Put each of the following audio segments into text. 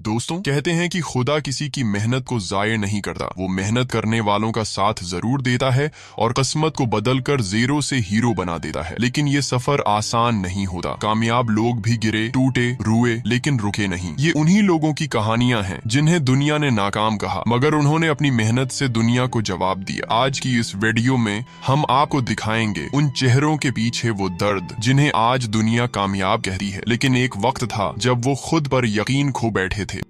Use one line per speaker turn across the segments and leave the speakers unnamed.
दोस्तों, कहते हैं कि खुदा किसी की मेहनत को जाये नहीं करता। वो मेहनत करने वालों का साथ जरूर देता है और किस्मत को बदलकर जीरो से हीरो बना देता है। लेकिन ये सफर आसान नहीं होता। कामयाब लोग भी गिरे, टूटे, रुए, लेकिन रुके नहीं। ये उन्हीं लोगों की कहानियां हैं जिन्हें दुनिया ने नाकाम कहा, मगर उन्होंने अपनी मेहनत से दुनिया को जवाब दिया। आज की इस वीडियो में हम आपको दिखाएंगे उन चेहरों के पीछे वो दर्द जिन्हें आज दुनिया कामयाब कहती है, लेकिन एक वक्त था जब वो खुद पर यकीन खो बैठे थे।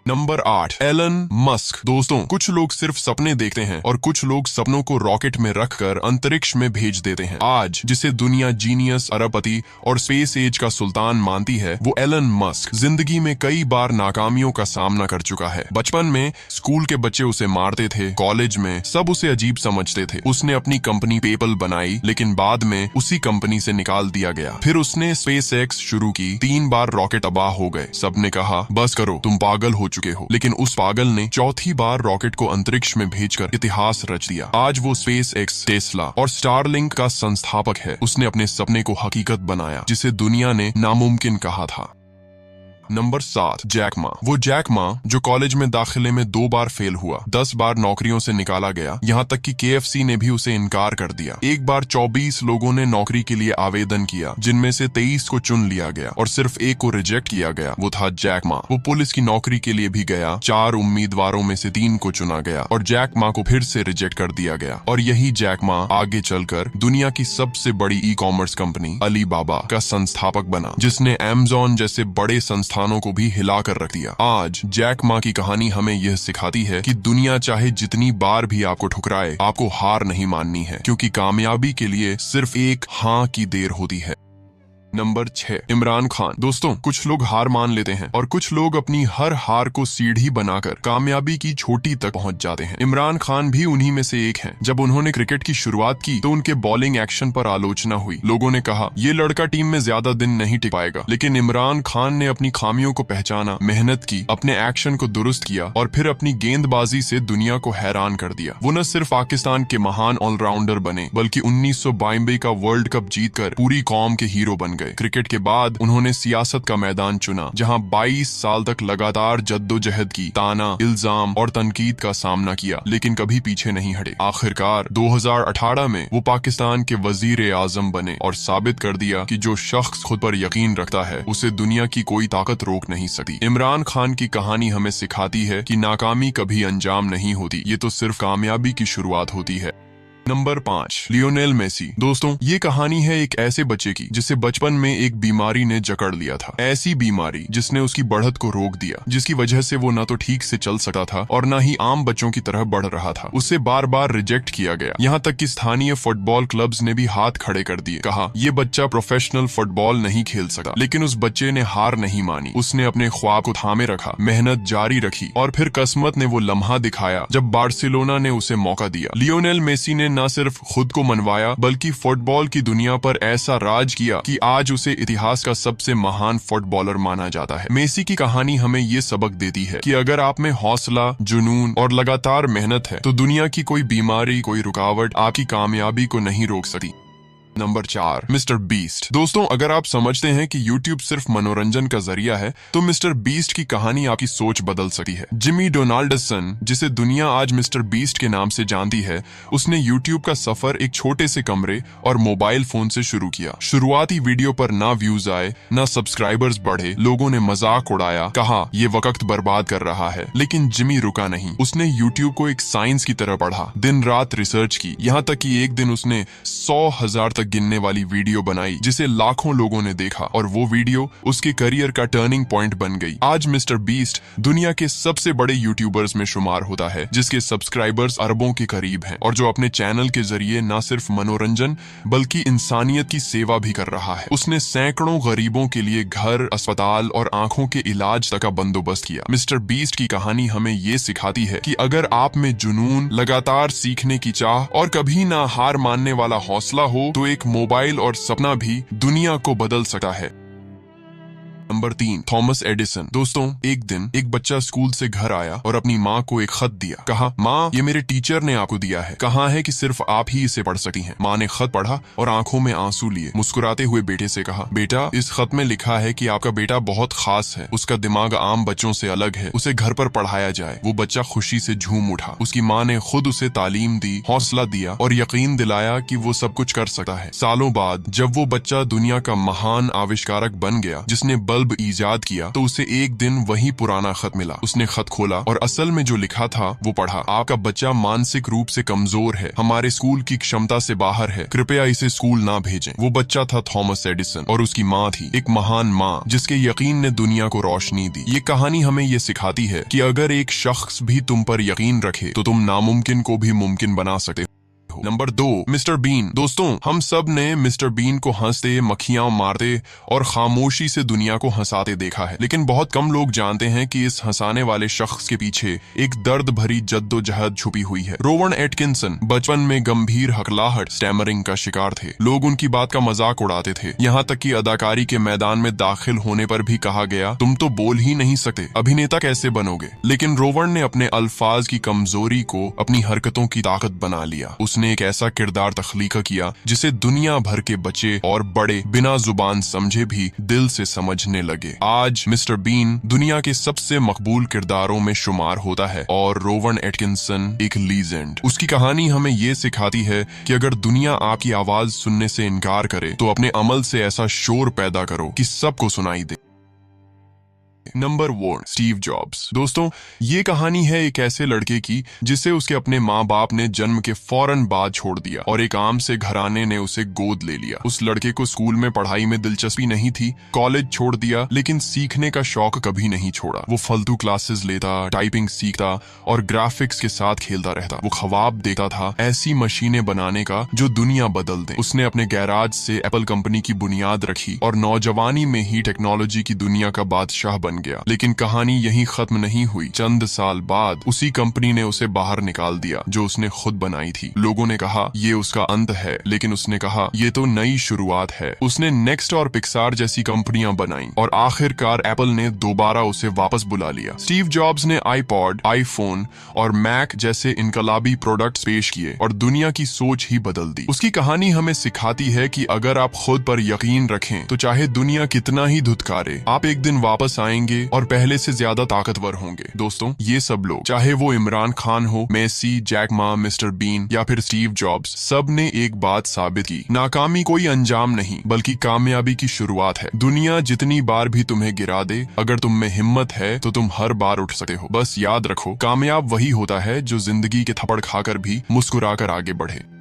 Number 8, Elon Musk. दोस्तों, कुछ लोग सिर्फ सपने देखते हैं और कुछ लोग सपनों को रॉकेट में रखकर अंतरिक्ष में भेज देते हैं। आज जिसे दुनिया जीनियस, अरबपति और स्पेस एज का सुल्तान मानती है, वो एलन मस्क जिंदगी में कई बार नाकामियों का सामना कर चुका है। बचपन में स्कूल के बच्चे उसे मारते थे, कॉलेज में सब उसे अजीब समझते थे। उसने अपनी कंपनी पेपल बनाई, लेकिन बाद में उसी कंपनी से निकाल दिया गया। फिर उसने स्पेस एक्स शुरू की, 3 बार रॉकेट तबाह हो गए। सबने कहा बस करो, तुम पागल हो चुके हो। लेकिन उस पागल ने चौथी बार रॉकेट को अंतरिक्ष में भेजकर इतिहास रच दिया। आज वो स्पेस एक्स, टेस्ला और स्टारलिंक का संस्थापक है। उसने अपने सपने को हकीकत बनाया जिसे दुनिया ने नामुमकिन कहा था। Number 7, Jack Ma. वो जैक मा जो कॉलेज में दाखिले में 2 बार फेल हुआ, 10 बार नौकरियों से निकाला गया, यहाँ तक कि KFC ने भी उसे इनकार कर दिया। एक बार 24 लोगों ने नौकरी के लिए आवेदन किया, जिनमें से 23 को चुन लिया गया और सिर्फ एक को रिजेक्ट किया गया। वो था जैक मा। वो पुलिस की नौकरी के लिए भी गया, 4 उम्मीदवारों में से 3 को चुना गया और जैक मा को फिर से रिजेक्ट कर दिया गया। और यही जैक मा आगे चलकर दुनिया की सबसे बड़ी ई-कॉमर्स कंपनी अलीबाबा का संस्थापक बना, जिसने Amazon जैसे बड़े को भी हिलाकर रख दिया। आज जैक मा की कहानी हमें यह सिखाती है कि दुनिया चाहे जितनी बार भी आपको ठुकराए, आपको हार नहीं माननी है, क्योंकि कामयाबी के लिए सिर्फ एक हाँ की देर होती है। नंबर 6, इमरान खान। दोस्तों, कुछ लोग हार मान लेते हैं और कुछ लोग अपनी हर हार को सीढ़ी बनाकर कामयाबी की चोटी तक पहुंच जाते हैं। इमरान खान भी उन्हीं में से एक हैं। जब उन्होंने क्रिकेट की शुरुआत की तो उनके बॉलिंग एक्शन पर आलोचना हुई। लोगों ने कहा ये लड़का टीम में ज्यादा दिन नहीं टिक पाएगा, लेकिन इमरान खान ने अपनी खामियों को पहचाना, मेहनत की, अपने एक्शन को दुरुस्त किया और फिर अपनी गेंदबाजी से दुनिया को हैरान कर दिया। वो न सिर्फ पाकिस्तान के महान ऑलराउंडर बने, बल्कि 1992 का वर्ल्ड कप जीतकर पूरी कौम के हीरो बन गए। क्रिकेट के बाद उन्होंने सियासत का मैदान चुना, जहां 22 साल तक लगातार जद्दोजहद की, ताना, इल्जाम और तनकीद का सामना किया, लेकिन कभी पीछे नहीं हटे। आखिरकार 2018 में वो पाकिस्तान के वजीर आजम बने और साबित कर दिया कि जो शख्स खुद पर यकीन रखता है, उसे दुनिया की कोई ताकत रोक नहीं सकती। इमरान खान की कहानी हमें सिखाती है कि नाकामी कभी अंजाम नहीं होती, ये तो सिर्फ कामयाबी की शुरुआत होती है। Number 5, Lionel Messi. दोस्तों, ये कहानी है एक ऐसे बच्चे की जिसे बचपन में एक बीमारी ने जकड़ लिया था। ऐसी बीमारी जिसने उसकी बढ़त को रोक दिया, जिसकी वजह से वो ना तो ठीक से चल सकता था और ना ही आम बच्चों की तरह बढ़ रहा था। उसे बार बार रिजेक्ट किया गया, यहाँ तक कि स्थानीय फुटबॉल क्लब्स ने भी हाथ खड़े कर दिए। कहा ये बच्चा प्रोफेशनल फुटबॉल नहीं खेल सकता। लेकिन उस बच्चे ने हार नहीं मानी। उसने अपने ख्वाब को थामे रखा, मेहनत जारी रखी और फिर किस्मत ने वो लम्हा दिखाया जब बार्सिलोना ने उसे मौका दिया। लियोनेल मेसी ने न सिर्फ खुद को मनवाया, बल्कि फुटबॉल की दुनिया पर ऐसा राज किया कि आज उसे इतिहास का सबसे महान फुटबॉलर माना जाता है। मेसी की कहानी हमें ये सबक देती है कि अगर आप में हौसला, जुनून और लगातार मेहनत है, तो दुनिया की कोई बीमारी, कोई रुकावट आपकी कामयाबी को नहीं रोक सकती। Number 4, mister beast. दोस्तों, अगर आप समझते हैं कि YouTube सिर्फ मनोरंजन का जरिया है, तो मिस्टर बीस्ट की कहानी आपकी सोच बदल सकती है। जिमी डोनाल्डसन, जिसे दुनिया आज मिस्टर बीस्ट के नाम से जानती है, उसने YouTube का सफर एक छोटे से कमरे और मोबाइल फोन से शुरू किया। शुरुआती वीडियो पर ना व्यूज आए, ना सब्सक्राइबर्स बढ़े, लोगों ने मजाक उड़ाया, कहा ये वक्त बर्बाद कर रहा है। लेकिन जिमी रुका नहीं। उसने YouTube को एक साइंस की तरह पढ़ा, दिन रात रिसर्च की, यहाँ तक कि एक दिन उसने 100,000 तक गिनने वाली वीडियो बनाई, जिसे लाखों लोगों ने देखा और वो वीडियो उसके करियर का टर्निंग पॉइंट बन गई। आज मिस्टर बीस्ट दुनिया के सबसे बड़े यूट्यूबर्स में शुमार होता है, जिसके सब्सक्राइबर्स अरबों के करीब हैं और जो अपने चैनल के जरिए न सिर्फ मनोरंजन बल्कि इंसानियत की सेवा भी कर रहा है। उसने सैकड़ों गरीबों के लिए घर, अस्पताल और आंखों के इलाज तक का बंदोबस्त किया। मिस्टर बीस्ट की कहानी हमें ये सिखाती है कि अगर आप में जुनून, लगातार सीखने की चाह और कभी ना हार मानने वाला हौसला हो, तो एक मोबाइल और सपना भी दुनिया को बदल सकता है। Number 3, Thomas Edison. दोस्तों, एक दिन एक बच्चा स्कूल से घर आया और अपनी माँ को एक खत दिया। कहा, माँ, ये मेरे टीचर ने आपको दिया है, कहा है कि सिर्फ आप ही इसे पढ़ सकती हैं। माँ ने खत पढ़ा और आंखों में आंसू लिए मुस्कुराते हुए बेटे से कहा, बेटा, इस खत में लिखा है कि आपका बेटा बहुत खास है, उसका दिमाग आम बच्चों से अलग है, उसे घर पर पढ़ाया जाए। वो बच्चा खुशी से झूम उठा। उसकी माँ ने खुद उसे तालीम दी, हौसला दिया और यकीन दिलाया कि वो सब कुछ कर सकता है। सालों बाद जब वो बच्चा दुनिया का महान आविष्कारक बन गया जिसने बल्ब ईजाद किया, तो उसे एक दिन वही पुराना खत मिला। उसने खत खोला और असल में जो लिखा था वो पढ़ा। आपका बच्चा मानसिक रूप से कमजोर है, हमारे स्कूल की क्षमता से बाहर है, कृपया इसे स्कूल ना भेजें। वो बच्चा था थॉमस एडिसन और उसकी माँ थी एक महान माँ जिसके यकीन ने दुनिया को रोशनी दी। ये कहानी हमें ये सिखाती है कि अगर एक शख्स भी तुम पर यकीन रखे तो तुम नामुमकिन को भी मुमकिन बना सकते हो। Number 2, Mister Bean. दोस्तों, हम सब ने मिस्टर बीन को हंसते, मक्खियां मारते और खामोशी से दुनिया को हंसाते देखा है, लेकिन बहुत कम लोग जानते हैं कि इस हंसाने वाले शख्स के पीछे एक दर्द भरी जद्दोजहद छुपी हुई है। रोवन एटकिंसन बचपन में गंभीर हकलाहट, स्टैमरिंग का शिकार थे। लोग उनकी बात का मजाक उड़ाते थे, यहाँ तक कि अदाकारी के मैदान में दाखिल होने पर भी कहा गया, तुम तो बोल ही नहीं सकते, अभिनेता कैसे बनोगे। लेकिन रोवन ने अपने अल्फाज की कमजोरी को अपनी हरकतों की ताकत बना लिया। उसने एक ऐसा किरदार तख्लीक किया जिसे दुनिया भर के बच्चे और बड़े बिना जुबान समझे भी दिल से समझने लगे। आज मिस्टर बीन दुनिया के सबसे मकबूल किरदारों में शुमार होता है और रोवन एटकिंसन एक लीजेंड। उसकी कहानी हमें ये सिखाती है कि अगर दुनिया आपकी आवाज सुनने से इनकार करे तो अपने अमल से ऐसा शोर पैदा करो कि सबको सुनाई दे। Number 1, Steve jobs. दोस्तों, ये कहानी है एक ऐसे लड़के की जिसे उसके अपने माँ बाप ने जन्म के फौरन बाद छोड़ दिया और एक आम से घराने ने उसे गोद ले लिया। उस लड़के को स्कूल में पढ़ाई में दिलचस्पी नहीं थी, कॉलेज छोड़ दिया, लेकिन सीखने का शौक कभी नहीं छोड़ा। वो फालतू क्लासेस लेता, टाइपिंग सीखता और ग्राफिक्स के साथ खेलता रहता। वो ख्वाब देखता था ऐसी मशीनें बनाने का जो दुनिया बदल दे। उसने अपने गैराज से एप्पल कंपनी की बुनियाद रखी और नौजवानी में ही टेक्नोलॉजी की दुनिया का बादशाह बन गया। लेकिन कहानी यहीं खत्म नहीं हुई। चंद साल बाद उसी कंपनी ने उसे बाहर निकाल दिया जो उसने खुद बनाई थी। लोगों ने कहा ये उसका अंत है, लेकिन उसने कहा ये तो नई शुरुआत है। उसने नेक्स्ट और पिक्सार जैसी कंपनियां बनाई और आखिरकार एप्पल ने दोबारा उसे वापस बुला लिया। स्टीव जॉब्स ने आईपॉड, आईफोन और मैक जैसे इनकलाबी प्रोडक्ट्स पेश किए और दुनिया की सोच ही बदल दी। उसकी कहानी हमें सिखाती है कि अगर आप खुद पर यकीन रखें तो चाहे दुनिया कितना ही धुतकारे, आप एक दिन वापस आएंगे और पहले से ज्यादा ताकतवर होंगे। दोस्तों, ये सब लोग, चाहे वो इमरान खान हो, Messi, Jack Ma, Mister Bean या फिर स्टीव जॉब्स, सब ने एक बात साबित की, नाकामी कोई अंजाम नहीं बल्कि कामयाबी की शुरुआत है। दुनिया जितनी बार भी तुम्हें गिरा दे, अगर तुम में हिम्मत है तो तुम हर बार उठ सकते हो। बस याद रखो, कामयाब वही होता है जो जिंदगी के थप्पड़ खाकर भी मुस्कुराकर आगे बढ़े।